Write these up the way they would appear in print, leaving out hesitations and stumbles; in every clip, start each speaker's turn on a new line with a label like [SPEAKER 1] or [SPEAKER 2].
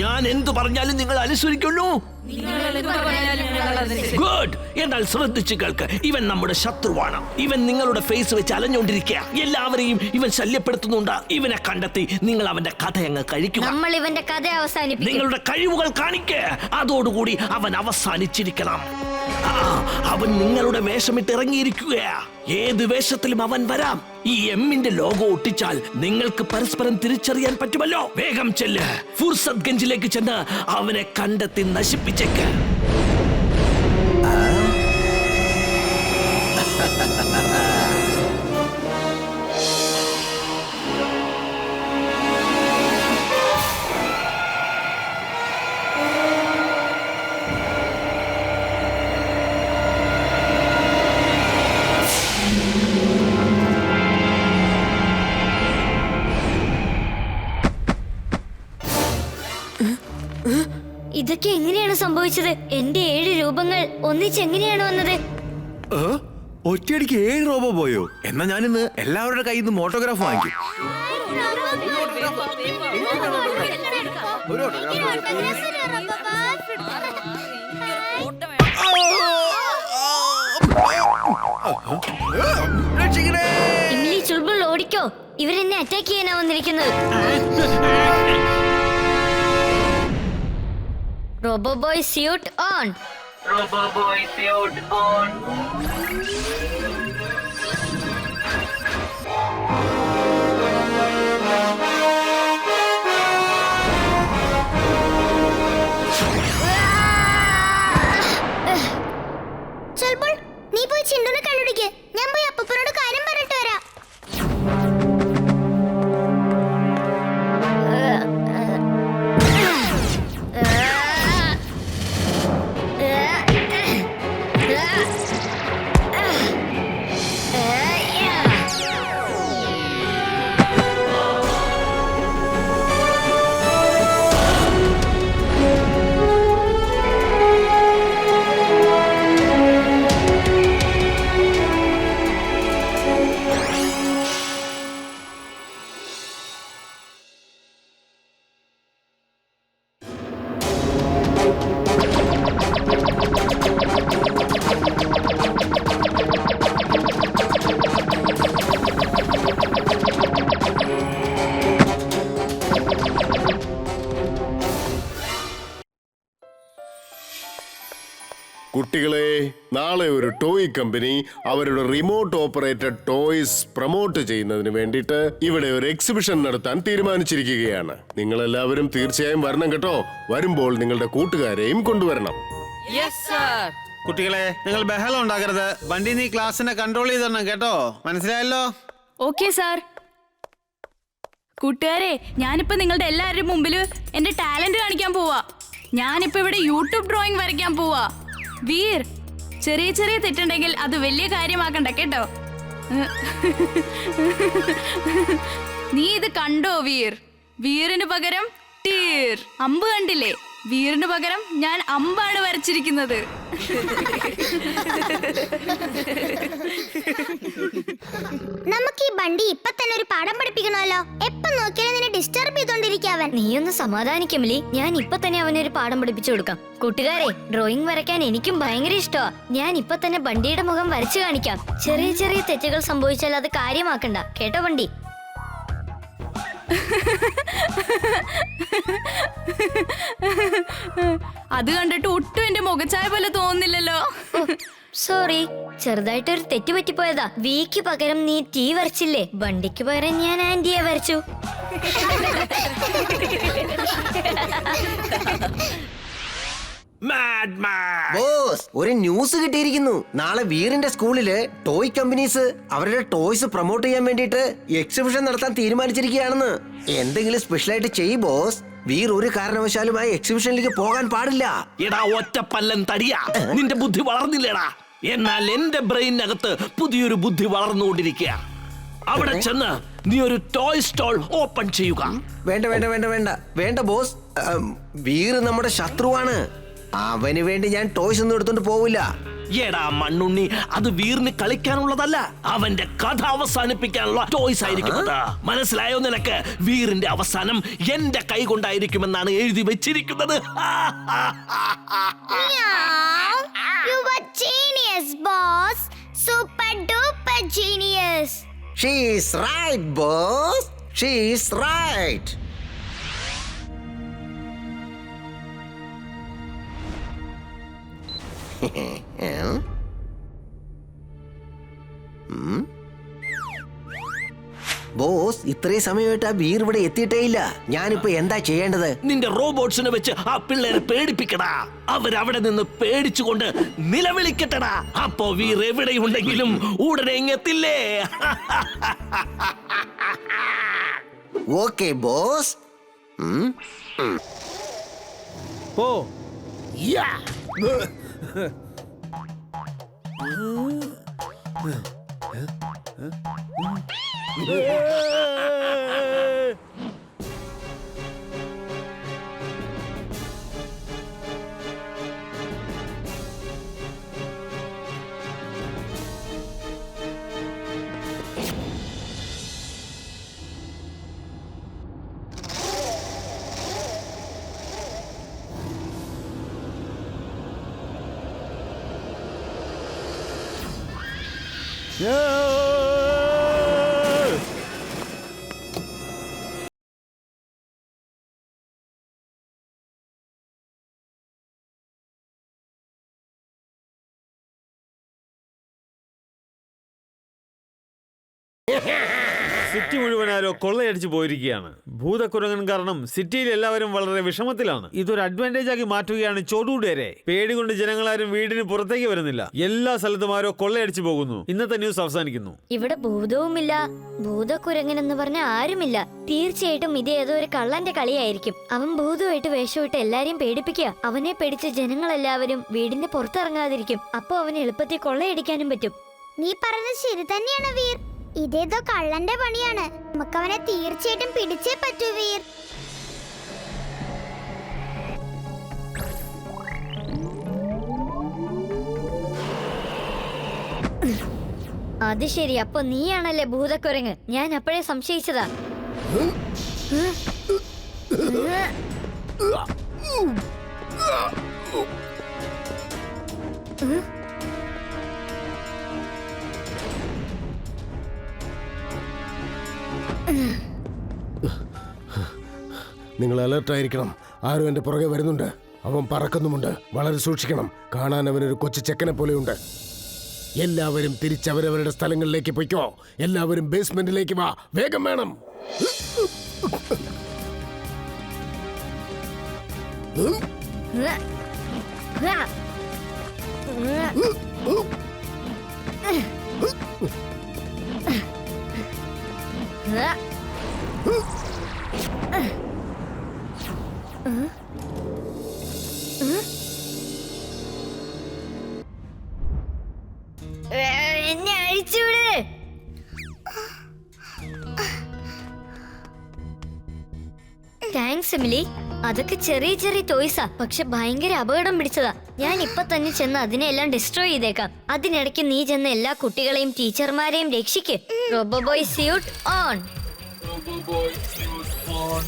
[SPEAKER 1] ഞാൻ എന്തു പറഞ്ഞാലും നിങ്ങൾ അനുസരിക്കുള്ളൂ. ഗുഡ്. എന്നാൽ ശ്രദ്ധിച്ചു കേൾക്ക്, ഇവൻ നമ്മുടെ ശത്രുവാണ്. ഇവൻ നിങ്ങളുടെ ഫേസ് വെച്ച് അലഞ്ഞോണ്ടിരിക്കുക. എല്ലാവരെയും ഇവൻ ശല്യപ്പെടുത്തുന്നുണ്ട്. ഇവനെ കണ്ടെത്തി നിങ്ങൾ അവന്റെ കഥ അങ്ങ് കഴിക്കുക.
[SPEAKER 2] നമ്മൾ ഇവന്റെ കഥ അവസാനിപ്പിക്കും.
[SPEAKER 1] നിങ്ങളുടെ കഴിവുകൾ കാണിക്കുക. അതോടുകൂടി അവൻ അവസാനിച്ചിരിക്കണം. അവൻ നിങ്ങളുടെ വേഷമിട്ട് ഇറങ്ങിയിരിക്കുകയാ. ഏത് വേഷത്തിലും അവൻ വരാം. ഈ എമ്മിന്റെ ലോഗോ ഒട്ടിച്ചാൽ നിങ്ങൾക്ക് പരസ്പരം തിരിച്ചറിയാൻ പറ്റുമല്ലോ. വേഗം ചെല്ല്, ഫുർസത് ഗഞ്ചിലേക്ക് ചെന്ന് അവനെ കണ്ടെത്തി നശിപ്പിച്ചേക്ക്.
[SPEAKER 2] ഇതൊക്കെ എങ്ങനെയാണ് സംഭവിച്ചത്? എന്റെ 7 രൂപങ്ങൾ ഒന്നിച്ചെങ്ങനെയാണ് വന്നത്?
[SPEAKER 3] ഒറ്റയടിക്ക് 7 റോബോ പോയോ? എന്നാ ഞാനിന്ന് എല്ലാവരുടെ കയ്യിൽ നിന്ന് ഓട്ടോഗ്രാഫ് വാങ്ങിക്കും.
[SPEAKER 2] ഇംലി ചുൾബുൾ ഓടിക്കോ, ഇവരെന്നെ അറ്റാക്ക് ചെയ്യാനാ വന്നിരിക്കുന്നത്. Robo boy suit on.
[SPEAKER 4] Robo Boy suit on.
[SPEAKER 2] Chulbul, നീ പോയി ചിണ്ടുനെ കണ്ടുപിടിക്ക്. ഞാൻ പോയി അപ്പൂപ്പനോട് കാര്യം പറഞ്ഞിട്ട് വരാം.
[SPEAKER 5] കുട്ടികളെ, നാളെ ഒരു ടോയ് കമ്പനി അവരുടെ റിമോട്ട് ഓപ്പറേറ്റഡ് ടോയ്സ് പ്രൊമോട്ട് ചെയ്യുന്നതിന് വേണ്ടിയിട്ട് ഇവിടെ ഒരു എക്സിബിഷൻ നടത്താൻ തീരുമാനിച്ചിരിക്കുകയാണ്. നിങ്ങളെല്ലാവരും തീർച്ചയായും വരണം കേട്ടോ. വരുമ്പോൾ നിങ്ങളുടെ കൂട്ടുകാരെയും കൊണ്ടുവരണം.
[SPEAKER 6] കുട്ടികളെ, നിങ്ങൾ ബഹളം ഉണ്ടാക്കരുത്. വണ്ടി നീ ക്ലാസ്സിനെ കൺട്രോൾ ചെയ്തണം കേട്ടോ. മനസ്സിലായല്ലോ?
[SPEAKER 7] Okay sir. കൂട്ടുകാരെ, ഞാനിപ്പോ നിങ്ങളുടെ എല്ലാവരുടെയും മുമ്പിൽ എന്റെ ടാലന്റ് കാണിക്കാൻ പോവാ. ഞാനിപ്പോ ഇവിടെ യൂട്യൂബ് ഡ്രോയിങ് വരയ്ക്കാൻ പോവാ. വീർ, ചെറിയ ചെറിയ തെറ്റുണ്ടെങ്കിൽ അത് വലിയ കാര്യമാക്കണ്ട കേട്ടോ. നീ ഇത് കണ്ടോ വീർ? വീറിന് പകരം ടീർ. അമ്പ് കണ്ടില്ലേ? വീറിന് പകരം ഞാൻ അമ്പാണ് വരച്ചിരിക്കുന്നത്.
[SPEAKER 2] നമുക്ക് ഈ ബണ്ടി ഇപ്പൊ തന്നെ ഒരു പാഠം പഠിപ്പിക്കണമല്ലോ. എപ്പോ നോക്കിയാലും നിന്നെ ഡിസ്റ്റർബ് ചെയ്തോണ്ടിരിക്കാവൻ. നീ ഒന്ന് സമാധാനിക്കുമല്ലേ? ഞാൻ ഇപ്പൊ തന്നെ അവനൊരു പാഠം പഠിപ്പിച്ചു കൊടുക്കാം. കൂട്ടുകാരെ, ഡ്രോയിങ് വരയ്ക്കാൻ എനിക്കും ഭയങ്കര ഇഷ്ടമാ. ഞാൻ ഇപ്പൊ തന്നെ ബണ്ടിയുടെ മുഖം വരച്ചു കാണിക്കാം. ചെറിയ ചെറിയ തെറ്റുകൾ സംഭവിച്ചാൽ അത് കാര്യമാക്കണ്ട കേട്ടോ ബണ്ടി.
[SPEAKER 7] അത് കണ്ടിട്ട് ഒട്ടും എന്റെ മുഖച്ചായ പോലെ തോന്നുന്നില്ലല്ലോ.
[SPEAKER 2] സോറി, ചെറുതായിട്ടൊരു തെറ്റ് പറ്റിപ്പോയതാ. വിക്ക് പകരം നീ ടീ വരച്ചില്ലേ? ബണ്ടിക്ക് പകരം ഞാൻ ആന്റിയെ വരച്ചു.
[SPEAKER 8] ബോസ്, ഒരു ന്യൂസ് കിട്ടിയിരിക്കുന്നു. നാളെ വീറിന്റെ സ്കൂളില് ടോയ് കമ്പനീസ് അവരുടെ ടോയ്സ് പ്രൊമോട്ട് ചെയ്യാൻ വേണ്ടിട്ട് എക്സിബിഷൻ നടത്താൻ തീരുമാനിച്ചിരിക്കുകയാണെന്ന്. എന്തെങ്കിലും സ്പെഷ്യൽ ആയിട്ട് ചെയ്യ് ബോസ്. വീർ ഒരു കാരണവശാലും ആ എക്സിബിഷനിലേക്ക് പോകാൻ പാടില്ല.
[SPEAKER 1] എടാ ഒറ്റപ്പല്ലൻ തടിയാ, നിന്റെ ബുദ്ധി വളർന്നില്ലടാ. എന്നാൽ എന്റെ ബ്രെയിനകത്ത് പുതിയൊരു ബുദ്ധി വളർന്നുകൊണ്ടിരിക്കുക. അവിടെ ചെന്ന് നീ ഒരു ടോയ് സ്റ്റോൾ ഓപ്പൺ ചെയ്യുക.
[SPEAKER 8] വേണ്ട വേണ്ട വേണ്ട വേണ്ട വേണ്ട ബോസ്. വീർ നമ്മുടെ ശത്രുവാണ്. അവന് വേണ്ടി ഞാൻ ടോയ്സ് ഒന്നും എടുത്തോണ്ട് പോവില്ല.
[SPEAKER 1] എടാ മണ്ണുണ്ണി, അത് വീറിന് കളിക്കാനുള്ളതല്ല, അവന്റെ കഥ അവസാനിപ്പിക്കാനുള്ള ടോയ്സ് ആയിരിക്കും അത്. മനസ്സിലായോ നിനക്ക്? വീറിന്റെ അവസാനം എന്റെ കൈ കൊണ്ടായിരിക്കുമെന്നാണ് എഴുതി വെച്ചിരിക്കുന്നത്.
[SPEAKER 2] You were genius, boss. Super duper genius.
[SPEAKER 8] She is right, boss. She is right. Boss, ഇത്രയും സമയമായിട്ട് ആ വീർ ഇവിടെ എത്തിയിട്ടേ ഇല്ല. ഞാനിപ്പോ എന്താ ചെയ്യേണ്ടത്?
[SPEAKER 1] നിന്റെ റോബോട്ട്സിനെ വെച്ച് ആ പിള്ളേരെ പേടിപ്പിക്കടാ. അവരവിടെ നിന്ന് പേടിച്ചുകൊണ്ട് നിലവിളിക്കട്ടടാ. അപ്പോ വീർ എവിടെയുണ്ടെങ്കിലും ഉടനെ ഇങ്ങെത്തില്ലേ?
[SPEAKER 8] Okay boss.
[SPEAKER 6] ഓ സിറ്റി മുഴുവൻ ആരോ കൊള്ളയടിച്ചു പോയിരിക്കുകയാണ്. ഭൂതക്കുരങ്ങൻ കാരണം സിറ്റിയിൽ എല്ലാവരും വളരെ വിഷമത്തിലാണ്. ഇതൊരു അഡ്വാൻറ്റേജ് ആക്കി മാറ്റുകയാണ് ചോടൂടേരെ. പേടി കൊണ്ട് ജനങ്ങളാരും വീടിന് പുറത്തേക്ക് വരുന്നില്ല. എല്ലാ സ്ഥലത്തും ആരോ കൊള്ളയടിച്ചു പോകുന്നു. ഇന്നത്തെ ന്യൂസ് അവസാനിക്കുന്നു.
[SPEAKER 2] ഇവിടെ ഭൂതവുമില്ല, ഭൂതക്കുരങ്ങൻ എന്ന് പറഞ്ഞ ആരുമില്ല. തീർച്ചയായിട്ടും ഇത് ഏതോ ഒരു കള്ളന്റെ കളിയായിരിക്കും. അവൻ ഭൂതമായിട്ട് വേഷമിട്ട് എല്ലാരെയും പേടിപ്പിക്കുക. അവനെ പേടിച്ച് ജനങ്ങളെല്ലാവരും വീടിന്റെ പുറത്തിറങ്ങാതിരിക്കും. അപ്പൊ അവന് എളുപ്പത്തിൽ കൊള്ളയടിക്കാനും പറ്റും. നീ പറഞ്ഞത് ശരി തന്നെയാണ് വീർ. ഇതേതോ കള്ളന്റെ പണിയാണ്. നമുക്കവനെ തീർച്ചയായിട്ടും പിടിച്ചേ പറ്റൂ വീർ. അത് ശരി, അപ്പൊ നീയാണല്ലേ ഭൂതക്കുരങ്ങ്. ഞാൻ അപ്പോഴേ സംശയിച്ചതാ.
[SPEAKER 5] നിങ്ങൾ അലർട്ടായിരിക്കണം. ആരും എന്റെ പുറകെ വരുന്നുണ്ട്. അവൻ പറക്കുന്നുമുണ്ട്. വളരെ സൂക്ഷിക്കണം. കാണാൻ അവനൊരു കൊച്ചു ചെക്കനെ പോലെയുണ്ട്. എല്ലാവരും തിരിച്ചവരവരുടെ സ്ഥലങ്ങളിലേക്ക് പൊയ്ക്കോ. എല്ലാവരും ബേസ്മെന്റിലേക്ക് വാ. വേഗം വേണം.
[SPEAKER 2] എന്നെ അഴിച്ചുവിട്. Thanks Emily. അതൊക്കെ ചെറിയ ചെറിയ ടോയ്സാ, പക്ഷെ ഭയങ്കര അപകടം പിടിച്ചതാ. ഞാൻ ഇപ്പൊ തന്നെ ചെന്ന് അതിനെല്ലാം ഡിസ്ട്രോയ് ചെയ്തേക്കാം. അതിനിടയ്ക്ക് നീ ചെന്ന് എല്ലാ കുട്ടികളെയും ടീച്ചർമാരെയും രക്ഷിക്ക്. Roboboy suit on.
[SPEAKER 4] Roboboy suit on.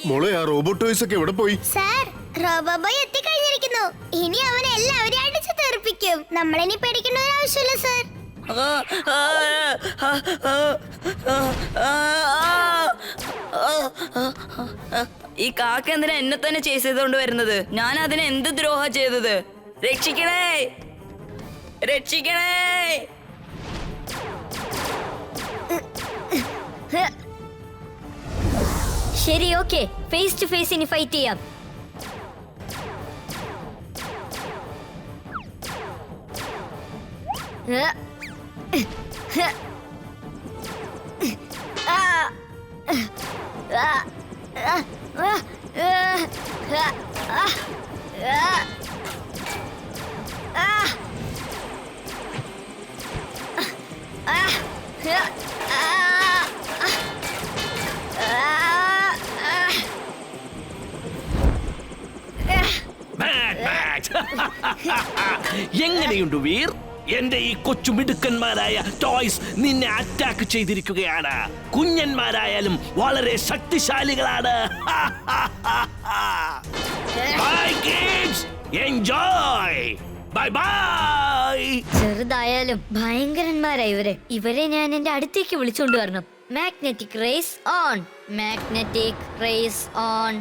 [SPEAKER 5] മോളെ, ആ റോബോട്ട് ടോയ്സ് ഒക്കെ എവിടെ പോയി?
[SPEAKER 2] സാർ, റോബോബോയ് എത്തിക്കഴിഞ്ഞിരിക്കുന്നു. ഇനി അവൻ എല്ലാവരെയും അടിച്ചു തെറിപ്പിക്കും. നമ്മളിനി പേടിക്കേണ്ട ഒരു ആവശ്യമില്ല സാർ.
[SPEAKER 9] ഈ കാക്ക എന്തിനാ എന്നെ തന്നെ ചേസ് ചെയ്തോണ്ട് വരുന്നത്? ഞാൻ അതിന് എന്ത് ദ്രോഹ ചെയ്തത്? രക്ഷിക്കണേ, രക്ഷിക്കണേ.
[SPEAKER 2] ശരി, ഓക്കെ, ഫേസ് ടു ഫേസ് ഇനി ഫൈറ്റ് ചെയ്യാം.
[SPEAKER 1] എങ്ങനെയുണ്ട് വീർ? എന്റെ ഈ കൊച്ചു മിടുക്കന്മാരായ ടോയ്സ് നിന്നെ അറ്റാക്ക് ചെയ്തിരിക്കുകയാണ്. കുഞ്ഞന്മാരായാലും വളരെ ശക്തിശാലികളാണ്. Bye kids, enjoy. Bye bye.
[SPEAKER 2] ചെറുതായാലും ഭയങ്കരന്മാരായി ഇവരെ ഞാൻ എന്റെ അടുത്തേക്ക് വിളിച്ചോണ്ട് വരണം. Magnetic rays on, magnetic rays on.